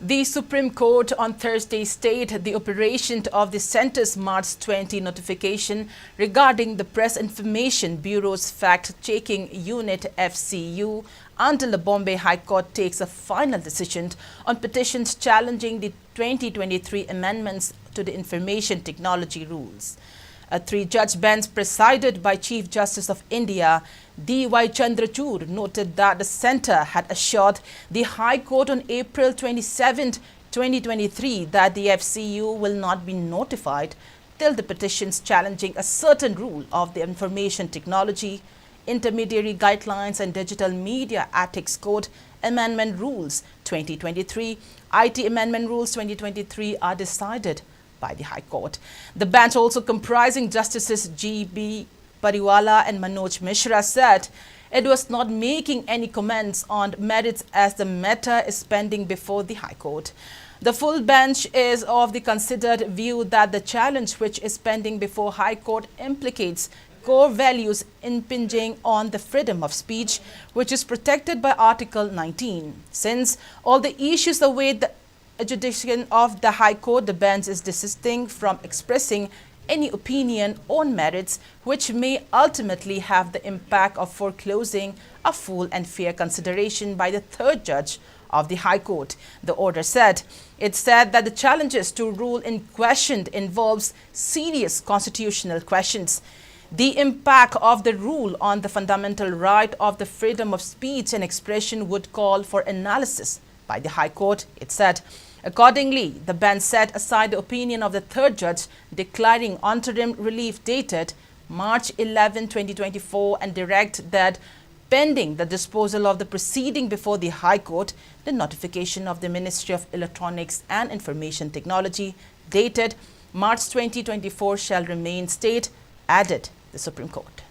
The Supreme Court on Thursday stayed the operation of the Centre's March 20 notification regarding the Press Information Bureau's fact-checking unit FCU until the Bombay High Court takes a final decision on petitions challenging the 2023 amendments to the information technology rules. A three-judge bench presided by Chief Justice of India, D.Y. Chandrachud, noted that the Centre had assured the High Court on April 27, 2023 that the FCU will not be notified till the petitions challenging a certain rule of the Information Technology, Intermediary Guidelines and Digital Media Ethics Code Amendment Rules 2023, IT Amendment Rules 2023 are decided by the High Court. The bench, also comprising Justices G.B. Pariwala and Manoj Mishra, said it was not making any comments on merits as the matter is pending before the High Court. The full bench is of the considered view that the challenge which is pending before High Court implicates core values impinging on the freedom of speech, which is protected by Article 19. Since all the issues await the adjudication of the High Court, the bench is desisting from expressing any opinion on merits which may ultimately have the impact of foreclosing a full and fair consideration by the third judge of the High Court. The order said, it said that the challenges to rule in question involves serious constitutional questions. The impact of the rule on the fundamental right of the freedom of speech and expression would call for analysis by the High Court, it said. Accordingly, the bench set aside the opinion of the third judge declaring interim relief dated March 11, 2024 and direct that pending the disposal of the proceeding before the High Court, the notification of the Ministry of Electronics and Information Technology dated March 2024 shall remain stayed, added the Supreme Court.